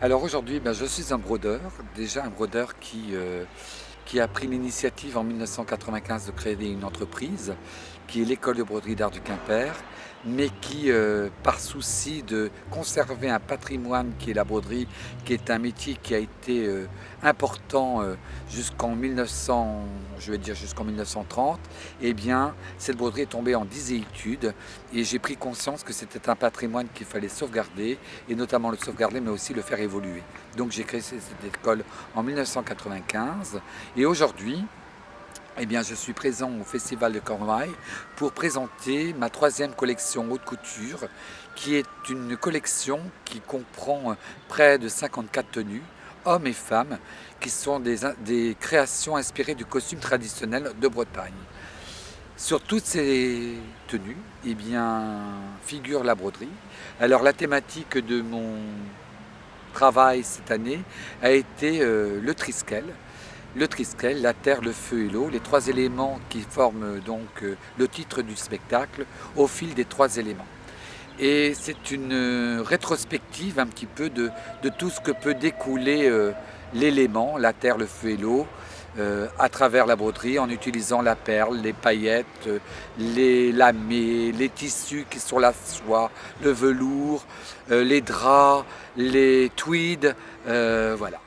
Alors aujourd'hui, je suis un brodeur, déjà un brodeur qui a pris l'initiative en 1995 de créer une entreprise qui est l'école de broderie d'art du Quimper, mais qui, par souci de conserver un patrimoine qui est la broderie, qui est un métier qui a été important jusqu'en 1900, je vais dire jusqu'en 1930, eh bien cette broderie est tombée en désuétude et j'ai pris conscience que c'était un patrimoine qu'il fallait sauvegarder et notamment le sauvegarder mais aussi le faire évoluer. Donc j'ai créé cette école en 1995 et aujourd'hui, eh bien, je suis présent au Festival de Cornouailles pour présenter ma troisième collection haute couture, qui est une collection qui comprend près de 54 tenues, hommes et femmes, qui sont des créations inspirées du costume traditionnel de Bretagne. Sur toutes ces tenues, eh bien, figure la broderie. Alors la thématique de mon travail cette année a été le triskel. Le triskel, la terre, le feu et l'eau, les trois éléments qui forment donc le titre du spectacle au fil des trois éléments. Et c'est une rétrospective un petit peu de tout ce que peut découler l'élément, la terre, le feu et l'eau, à travers la broderie en utilisant la perle, les paillettes, les lamés, les tissus qui sont la soie, le velours, les draps, les tweeds, voilà.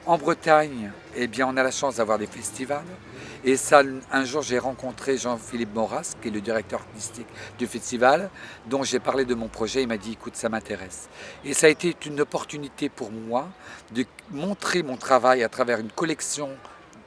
En Bretagne, eh bien, on a la chance d'avoir des festivals. Et ça, un jour, j'ai rencontré Jean-Philippe Maurras, qui est le directeur artistique du festival, dont j'ai parlé de mon projet. Il m'a dit, écoute, ça m'intéresse. Et ça a été une opportunité pour moi de montrer mon travail à travers une collection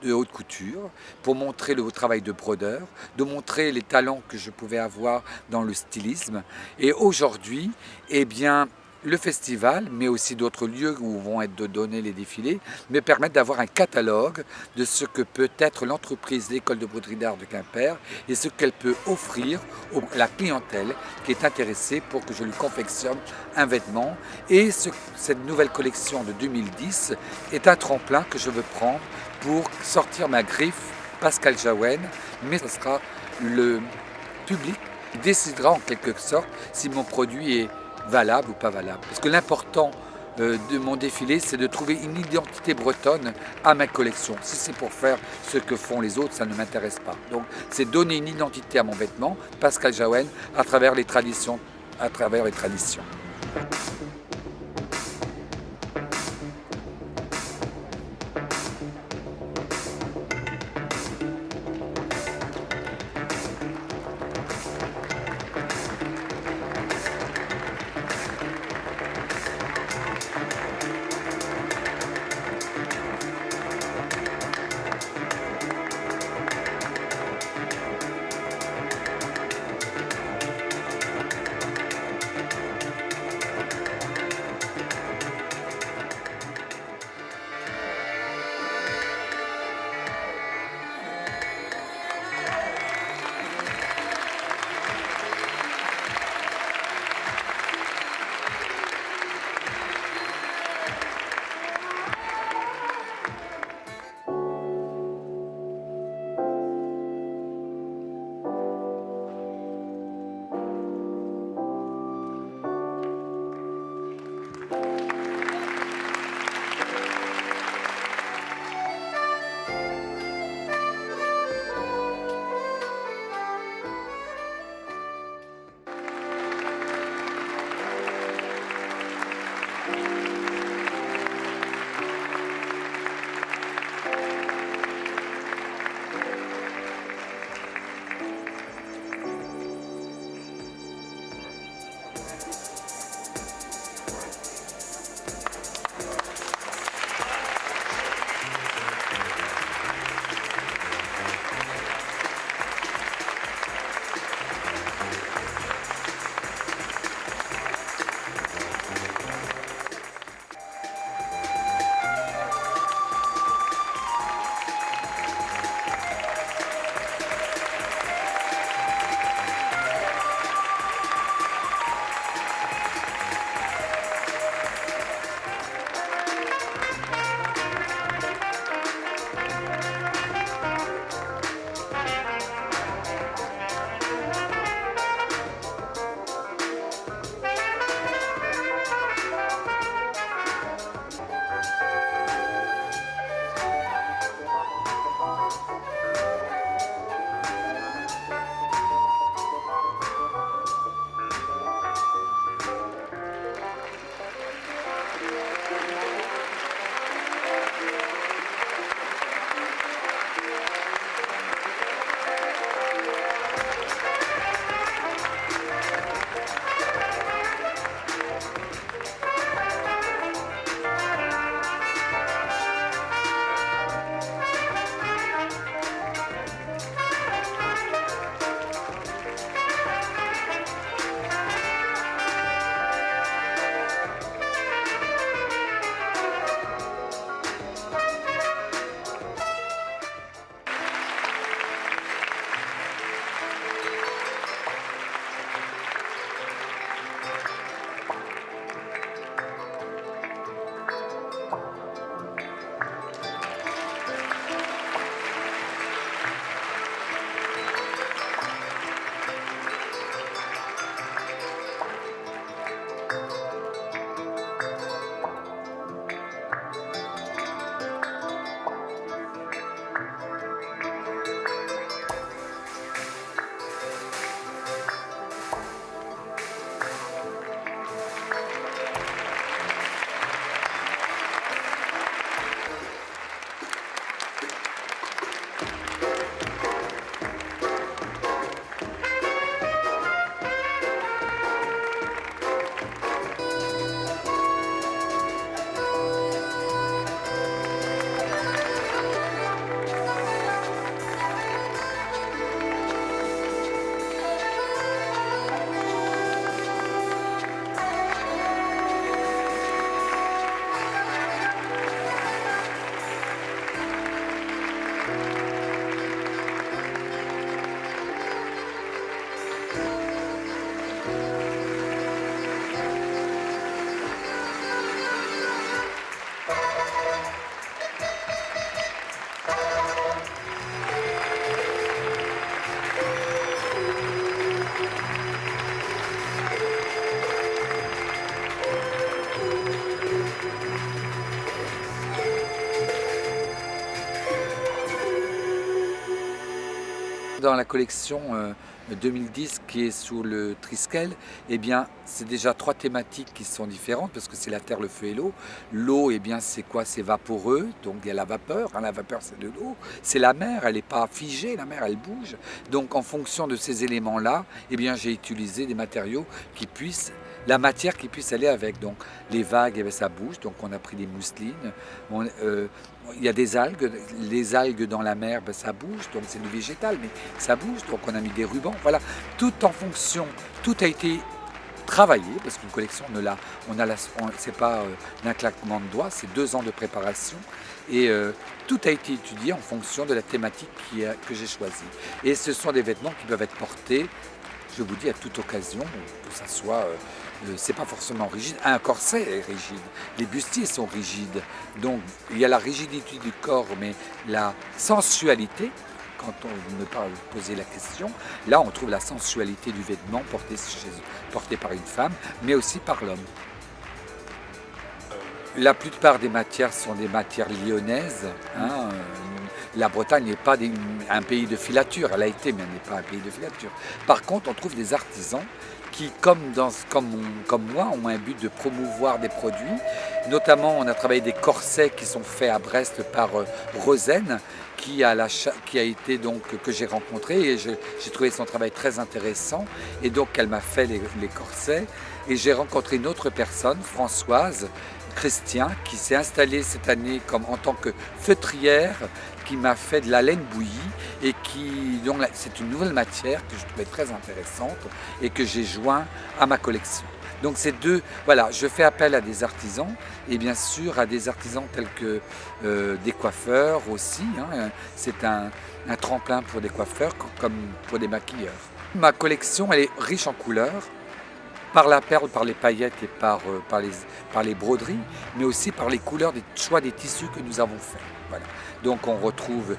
de haute couture, pour montrer le travail de brodeur, de montrer les talents que je pouvais avoir dans le stylisme. Et aujourd'hui, eh bien, le festival, mais aussi d'autres lieux où vont être donnés les défilés, me permettent d'avoir un catalogue de ce que peut être l'entreprise l'école de broderie d'art de Quimper et ce qu'elle peut offrir à la clientèle qui est intéressée pour que je lui confectionne un vêtement. Et cette nouvelle collection de 2010 est un tremplin que je veux prendre pour sortir ma griffe Pascal Jaouen, mais ce sera le public qui décidera en quelque sorte si mon produit est valable ou pas valable. Parce que l'important de mon défilé, c'est de trouver une identité bretonne à ma collection. Si c'est pour faire ce que font les autres, ça ne m'intéresse pas. Donc c'est donner une identité à mon vêtement, Pascal Jaouen, à travers les traditions. dans la collection 2010 qui est sous le Triskel, eh bien, c'est déjà 3 thématiques qui sont différentes parce que c'est la terre, le feu et l'eau. L'eau, eh bien, c'est quoi? C'est vaporeux, donc il y a la vapeur. Hein, la vapeur, c'est de l'eau. C'est la mer, elle n'est pas figée, la mer, elle bouge. Donc, en fonction de ces éléments-là, eh bien, j'ai utilisé des matériaux qui puissent, la matière qui puisse aller avec. Donc, les vagues, eh bien, ça bouge. Donc, on a pris des mousselines. Il y a des algues, les algues dans la mer, ben, ça bouge, donc c'est du végétal, mais ça bouge, donc on a mis des rubans, voilà, tout en fonction, tout a été travaillé, parce qu'une collection, c'est pas un claquement de doigts, c'est 2 ans de préparation, et tout a été étudié en fonction de la thématique que j'ai choisie. Et ce sont des vêtements qui peuvent être portés, je vous dis, à toute occasion, que ça soit... c'est pas forcément rigide. Un corset est rigide. Les bustiers sont rigides. Donc il y a la rigidité du corps, mais la sensualité, quand on me parle poser la question, là on trouve la sensualité du vêtement porté par une femme, mais aussi par l'homme. La plupart des matières sont des matières lyonnaises. Hein. La Bretagne n'est pas un pays de filature, elle a été, mais elle n'est pas un pays de filature. Par contre, on trouve des artisans qui, comme moi, ont un but de promouvoir des produits. Notamment, on a travaillé des corsets qui sont faits à Brest par Rosen, qui a été donc, que j'ai rencontré, et j'ai trouvé son travail très intéressant. Et donc, elle m'a fait les corsets. Et j'ai rencontré une autre personne, Françoise Christian, qui s'est installée cette année en tant que feutrière, qui m'a fait de la laine bouillie et donc c'est une nouvelle matière que je trouvais très intéressante et que j'ai joint à ma collection. Donc voilà, je fais appel à des artisans et bien sûr à des artisans tels que des coiffeurs aussi. Hein. C'est un tremplin pour des coiffeurs comme pour des maquilleurs. Ma collection, elle est riche en couleurs, par la perle, par les paillettes et par les broderies, mais aussi par les couleurs des choix des tissus que nous avons faits. Voilà. Donc on retrouve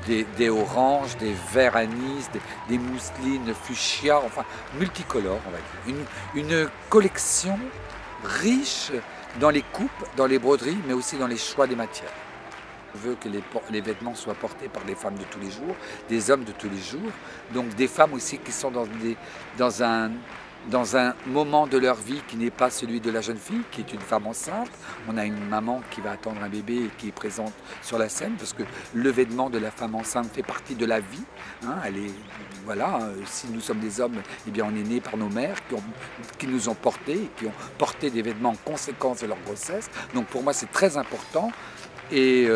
des oranges, des verts anis, des mousselines fuchsia, enfin multicolores, on va dire. Une collection riche dans les coupes, dans les broderies, mais aussi dans les choix des matières. Je veux que les vêtements soient portés par des femmes de tous les jours, des hommes de tous les jours, donc des femmes aussi qui sont dans un moment de leur vie qui n'est pas celui de la jeune fille, qui est une femme enceinte. On a une maman qui va attendre un bébé et qui est présente sur la scène, parce que le vêtement de la femme enceinte fait partie de la vie. Hein, voilà, si nous sommes des hommes, eh bien on est nés par nos mères qui nous ont portés, qui ont porté des vêtements en conséquence de leur grossesse. Donc pour moi c'est très important. Et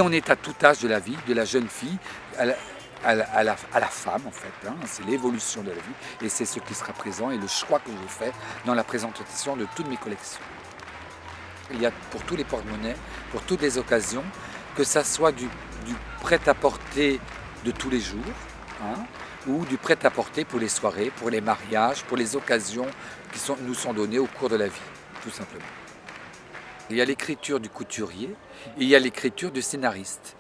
on est à tout âge de la vie, de la jeune fille à la femme en fait, hein. C'est l'évolution de la vie et c'est ce qui sera présent et le choix que j'ai fait dans la présentation de toutes mes collections. Il y a pour tous les porte-monnaies, pour toutes les occasions, que ça soit du prêt-à-porter de tous les jours, hein, ou du prêt-à-porter pour les soirées, pour les mariages, pour les occasions qui nous sont données au cours de la vie, tout simplement. Il y a l'écriture du couturier et il y a l'écriture du scénariste.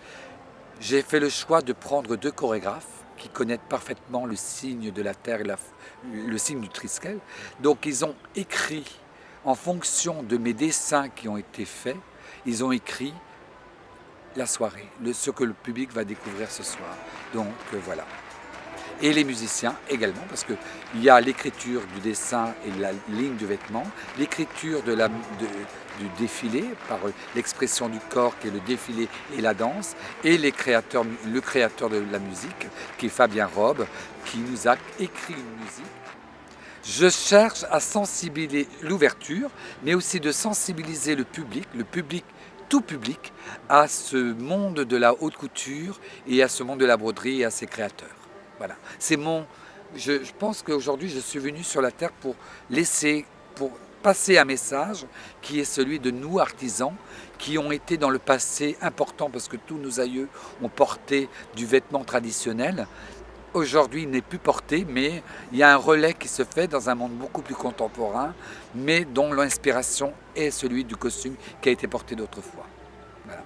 J'ai fait le choix de prendre 2 chorégraphes qui connaissent parfaitement le signe de la terre et le signe du Triskel. Donc ils ont écrit, en fonction de mes dessins qui ont été faits, ils ont écrit la soirée, ce que le public va découvrir ce soir. Donc voilà. Et les musiciens également, parce qu'il y a l'écriture du dessin et la ligne du vêtement, l'écriture du défilé, par l'expression du corps qui est le défilé et la danse, et le créateur de la musique, qui est Fabien Robe, qui nous a écrit une musique. Je cherche à sensibiliser l'ouverture, mais aussi de sensibiliser le public, tout public, à ce monde de la haute couture et à ce monde de la broderie et à ses créateurs. Voilà. Je pense qu'aujourd'hui, je suis venu sur la Terre pour passer un message qui est celui de nous, artisans, qui ont été dans le passé importants parce que tous nos aïeux ont porté du vêtement traditionnel. Aujourd'hui, il n'est plus porté, mais il y a un relais qui se fait dans un monde beaucoup plus contemporain, mais dont l'inspiration est celui du costume qui a été porté d'autrefois. Voilà.